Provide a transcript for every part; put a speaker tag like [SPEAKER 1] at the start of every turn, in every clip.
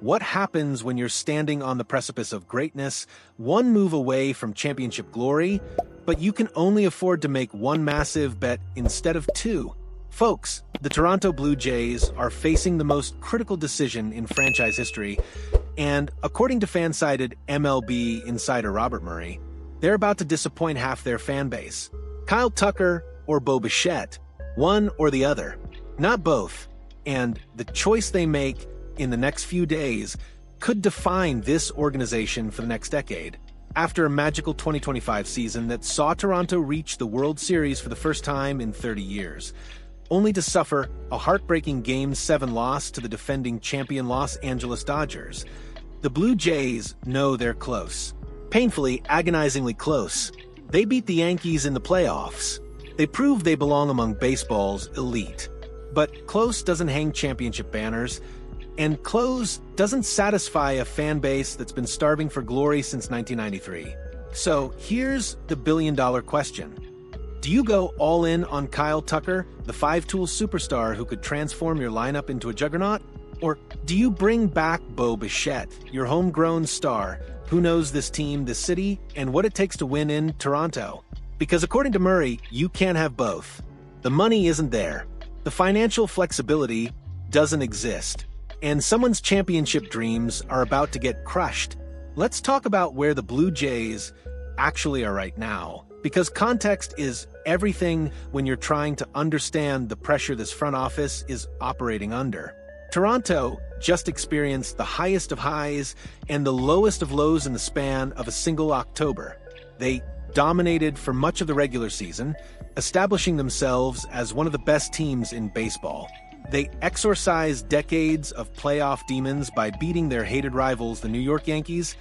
[SPEAKER 1] What happens when you're standing on the precipice of greatness, one move away from championship glory, but you can only afford to make one massive bet instead of two? Folks, the Toronto Blue Jays are facing the most critical decision in franchise history, and according to fan-sided MLB insider Robert Murray, they're about to disappoint half their fan base. Kyle Tucker or Bo Bichette, one or the other, not both, and the choice they make in the next few days could define this organization for the next decade. After a magical 2025 season that saw Toronto reach the World Series for the first time in 30 years, only to suffer a heartbreaking Game 7 loss to the defending champion Los Angeles Dodgers, the Blue Jays know they're close. Painfully, agonizingly close. They beat the Yankees in the playoffs. They prove they belong among baseball's elite. But close doesn't hang championship banners, and close doesn't satisfy a fan base that's been starving for glory since 1993. So here's the billion-dollar question. Do you go all in on Kyle Tucker, the five-tool superstar who could transform your lineup into a juggernaut? Or do you bring back Bo Bichette, your homegrown star, who knows this team, this city, and what it takes to win in Toronto? Because according to Murray, you can't have both. The money isn't there. The financial flexibility doesn't exist. And someone's championship dreams are about to get crushed. Let's talk about where the Blue Jays actually are right now, because context is everything when you're trying to understand the pressure this front office is operating under. Toronto just experienced the highest of highs and the lowest of lows in the span of a single October. They dominated for much of the regular season, establishing themselves as one of the best teams in baseball. They exorcised decades of playoff demons by beating their hated rivals, the New York Yankees,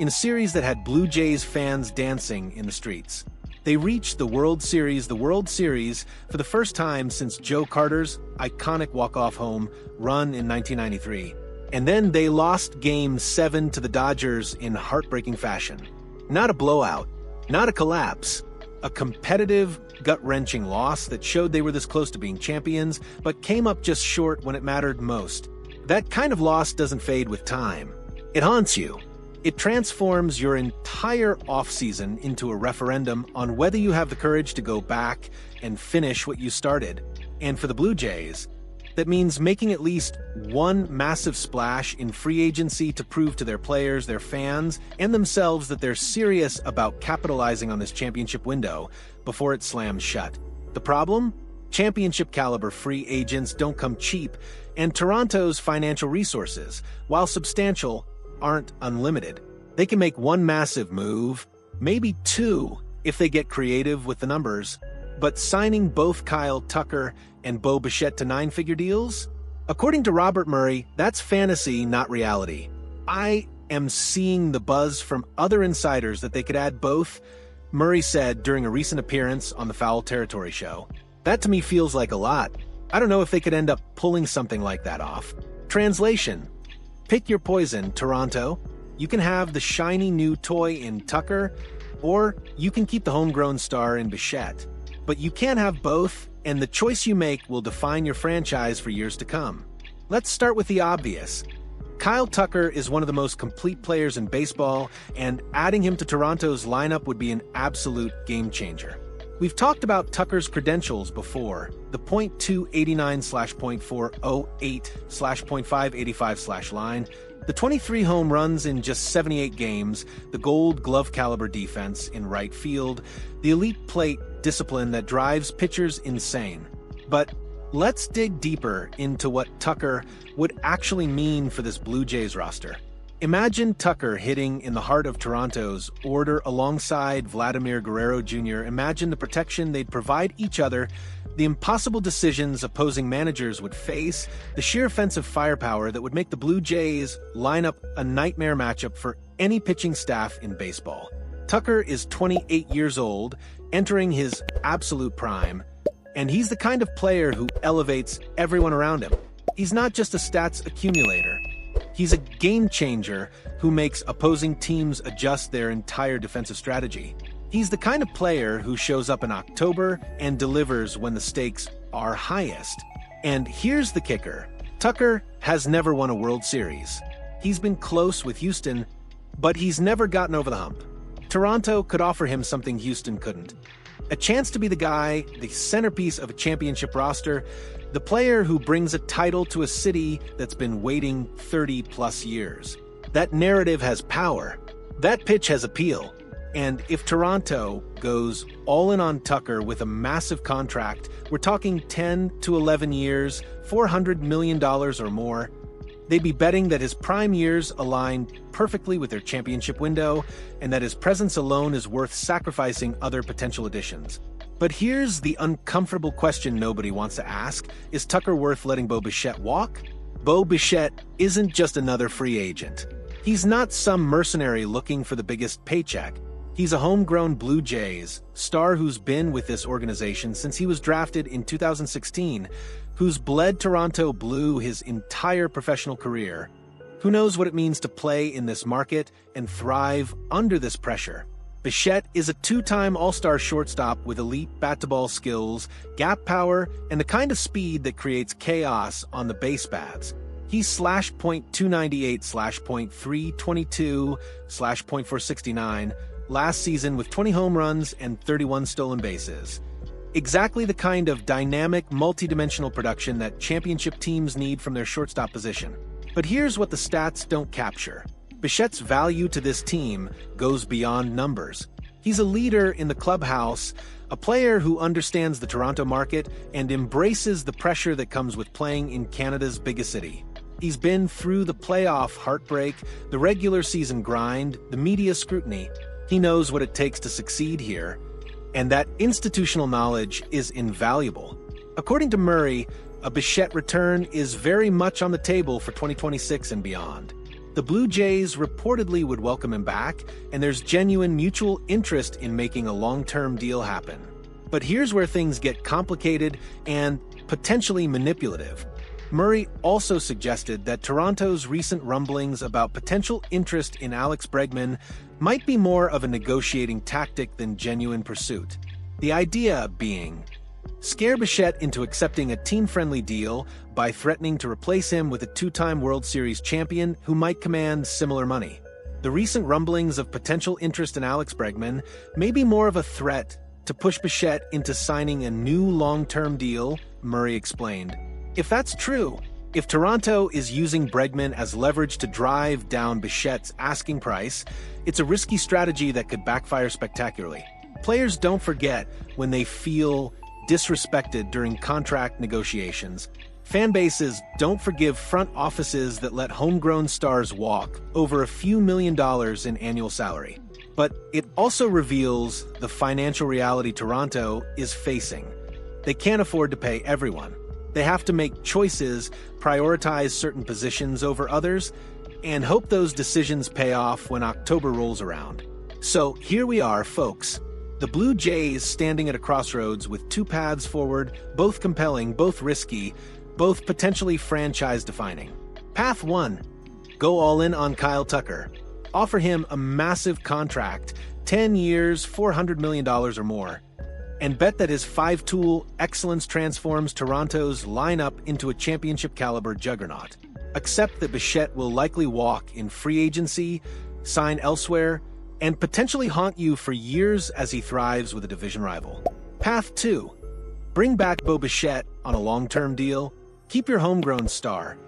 [SPEAKER 1] in a series that had Blue Jays fans dancing in the streets. They reached the World Series for the first time since Joe Carter's iconic walk-off home run in 1993. And then they lost Game 7 to the Dodgers in heartbreaking fashion. Not a blowout, not a collapse, a competitive, gut-wrenching loss that showed they were this close to being champions, but came up just short when it mattered most. That kind of loss doesn't fade with time. It haunts you. It transforms your entire offseason into a referendum on whether you have the courage to go back and finish what you started. And for the Blue Jays, that means making at least one massive splash in free agency to prove to their players, their fans, and themselves that they're serious about capitalizing on this championship window before it slams shut. The problem? Championship-caliber free agents don't come cheap, and Toronto's financial resources, while substantial, aren't unlimited. They can make one massive move, maybe two if they get creative with the numbers, but signing both Kyle Tucker and Bo Bichette to nine-figure deals? According to Robert Murray, that's fantasy, not reality. I am seeing the buzz from other insiders that they could add both, Murray said during a recent appearance on the Foul Territory show. That to me feels like a lot. I don't know if they could end up pulling something like that off. Translation: pick your poison, Toronto. You can have the shiny new toy in Tucker, or you can keep the homegrown star in Bichette. But you can't have both, and the choice you make will define your franchise for years to come. Let's start with the obvious. Kyle Tucker is one of the most complete players in baseball, and adding him to Toronto's lineup would be an absolute game-changer. We've talked about Tucker's credentials before, the .289/.408/.585/ line, the 23 home runs in just 78 games, the gold glove caliber defense in right field, the elite plate discipline that drives pitchers insane. But let's dig deeper into what Tucker would actually mean for this Blue Jays roster. Imagine Tucker hitting in the heart of Toronto's order alongside Vladimir Guerrero Jr. Imagine the protection they'd provide each other, the impossible decisions opposing managers would face, the sheer offensive firepower that would make the Blue Jays lineup a nightmare matchup for any pitching staff in baseball. Tucker is 28 years old, entering his absolute prime, and he's the kind of player who elevates everyone around him. He's not just a stats accumulator. He's a game changer who makes opposing teams adjust their entire defensive strategy. He's the kind of player who shows up in October and delivers when the stakes are highest. And here's the kicker. Tucker has never won a World Series. He's been close with Houston, but he's never gotten over the hump. Toronto could offer him something Houston couldn't. A chance to be the guy, the centerpiece of a championship roster, the player who brings a title to a city that's been waiting 30-plus years. That narrative has power. That pitch has appeal. And if Toronto goes all in on Tucker with a massive contract, we're talking 10 to 11 years, $400 million or more, they'd be betting that his prime years align perfectly with their championship window and that his presence alone is worth sacrificing other potential additions. But here's the uncomfortable question nobody wants to ask. Is Tucker worth letting Bo Bichette walk? Bo Bichette isn't just another free agent. He's not some mercenary looking for the biggest paycheck. He's a homegrown Blue Jays star who's been with this organization since he was drafted in 2016, who's bled Toronto blue his entire professional career, who knows what it means to play in this market and thrive under this pressure. Bichette is a two-time All-Star shortstop with elite bat-to-ball skills, gap power, and the kind of speed that creates chaos on the base paths. He's /.298, /.322, /.469 last season with 20 home runs and 31 stolen bases. Exactly the kind of dynamic, multi-dimensional production that championship teams need from their shortstop position. But here's what the stats don't capture. Bichette's value to this team goes beyond numbers. He's a leader in the clubhouse, a player who understands the Toronto market and embraces the pressure that comes with playing in Canada's biggest city. He's been through the playoff heartbreak, the regular season grind, the media scrutiny. He knows what it takes to succeed here, and that institutional knowledge is invaluable. According to Murray, a Bichette return is very much on the table for 2026 and beyond. The Blue Jays reportedly would welcome him back, and there's genuine mutual interest in making a long-term deal happen. But here's where things get complicated and potentially manipulative. Murray also suggested that Toronto's recent rumblings about potential interest in Alex Bregman might be more of a negotiating tactic than genuine pursuit. The idea being, scare Bichette into accepting a team-friendly deal by threatening to replace him with a two-time World Series champion who might command similar money. The recent rumblings of potential interest in Alex Bregman may be more of a threat to push Bichette into signing a new long-term deal, Murray explained. If that's true, if Toronto is using Bregman as leverage to drive down Bichette's asking price, it's a risky strategy that could backfire spectacularly. Players don't forget when they feel disrespected during contract negotiations. Fan bases don't forgive front offices that let homegrown stars walk over a few $1,000,000 in annual salary. But it also reveals the financial reality Toronto is facing. They can't afford to pay everyone. They have to make choices, prioritize certain positions over others, and hope those decisions pay off when October rolls around. So here we are, folks. The Blue Jays standing at a crossroads with two paths forward, both compelling, both risky, both potentially franchise-defining. Path 1. Go all in on Kyle Tucker. Offer him a massive contract, 10 years, $400 million or more. And bet that his five-tool excellence transforms Toronto's lineup into a championship-caliber juggernaut. Accept that Bichette will likely walk in free agency, sign elsewhere, and potentially haunt you for years as he thrives with a division rival. Path 2. Bring back Bo Bichette on a long-term deal. Keep your homegrown star.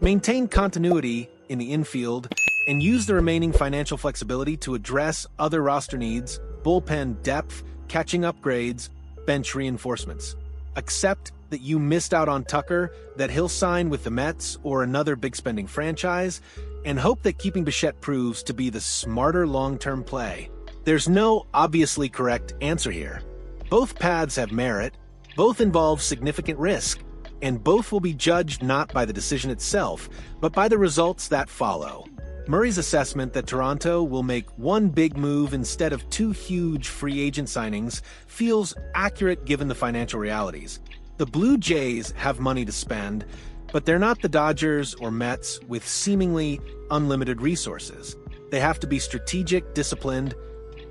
[SPEAKER 1] Maintain continuity in the infield, and use the remaining financial flexibility to address other roster needs, bullpen depth, catching upgrades, bench reinforcements. Accept that you missed out on Tucker, that he'll sign with the Mets or another big-spending franchise, and hope that keeping Bichette proves to be the smarter long-term play. There's no obviously correct answer here. Both paths have merit, both involve significant risk, and both will be judged not by the decision itself, but by the results that follow. Murray's assessment that Toronto will make one big move instead of two huge free agent signings feels accurate given the financial realities. The Blue Jays have money to spend, but they're not the Dodgers or Mets with seemingly unlimited resources. They have to be strategic, disciplined,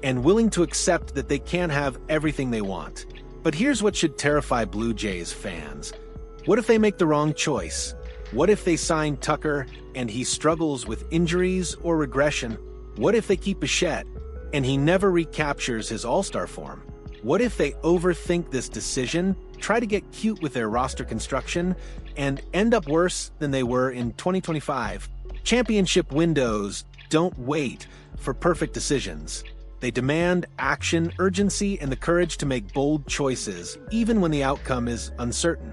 [SPEAKER 1] and willing to accept that they can't have everything they want. But here's what should terrify Blue Jays fans. What if they make the wrong choice? What if they sign Tucker and he struggles with injuries or regression? What if they keep Bichette and he never recaptures his all-star form? What if they overthink this decision, try to get cute with their roster construction, and end up worse than they were in 2025? Championship windows don't wait for perfect decisions. They demand action, urgency, and the courage to make bold choices, even when the outcome is uncertain.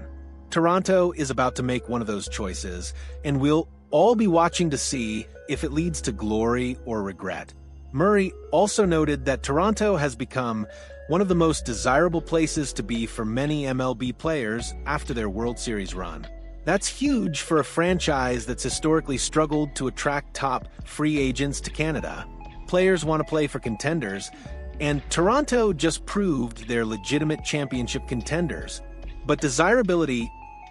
[SPEAKER 1] Toronto is about to make one of those choices, and we'll all be watching to see if it leads to glory or regret. Murray also noted that Toronto has become one of the most desirable places to be for many MLB players after their World Series run. That's huge for a franchise that's historically struggled to attract top free agents to Canada. Players want to play for contenders, and Toronto just proved they're legitimate championship contenders. But desirability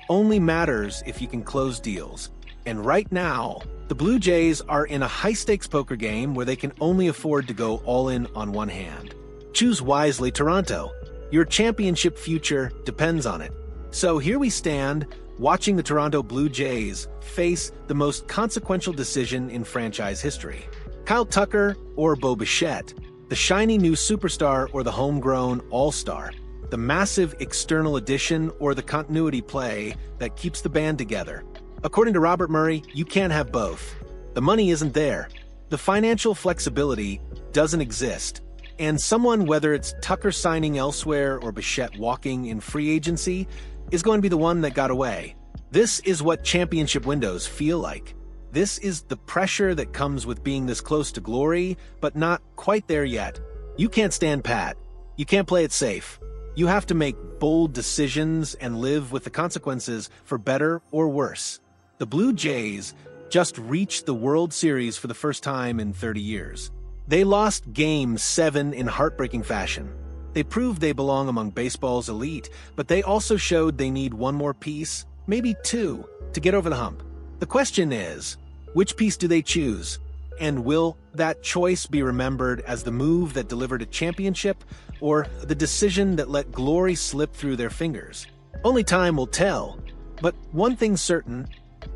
[SPEAKER 1] only matters if you can close deals. And right now, the Blue Jays are in a high-stakes poker game where they can only afford to go all in on one hand. Choose wisely, Toronto. Your championship future depends on it. So here we stand, watching the Toronto Blue Jays face the most consequential decision in franchise history. Kyle Tucker or Bo Bichette, the shiny new superstar or the homegrown all-star, the massive external addition or the continuity play that keeps the band together. According to Robert Murray, you can't have both. The money isn't there. The financial flexibility doesn't exist. And someone, whether it's Tucker signing elsewhere or Bichette walking in free agency, is going to be the one that got away. This is what championship windows feel like. This is the pressure that comes with being this close to glory, but not quite there yet. You can't stand pat. You can't play it safe. You have to make bold decisions and live with the consequences for better or worse. The Blue Jays just reached the World Series for the first time in 30 years. They lost Game 7 in heartbreaking fashion. They proved they belong among baseball's elite, but they also showed they need one more piece, maybe two, to get over the hump. The question is, which piece do they choose? And will that choice be remembered as the move that delivered a championship or the decision that let glory slip through their fingers? Only time will tell. But one thing's certain,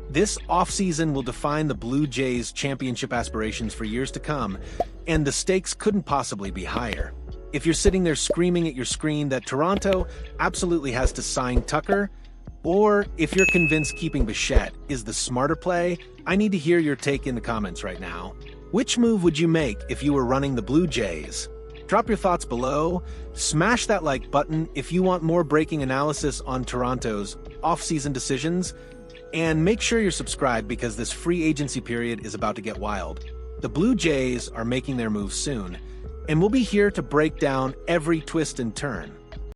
[SPEAKER 1] this offseason will define the Blue Jays' championship aspirations for years to come, and the stakes couldn't possibly be higher. If you're sitting there screaming at your screen that Toronto absolutely has to sign Tucker, or if you're convinced keeping Bichette is the smarter play, I need to hear your take in the comments right now. Which move would you make if you were running the Blue Jays? Drop your thoughts below, smash that like button if you want more breaking analysis on Toronto's off-season decisions, and make sure you're subscribed because this free agency period is about to get wild. The Blue Jays are making their move soon, and we'll be here to break down every twist and turn.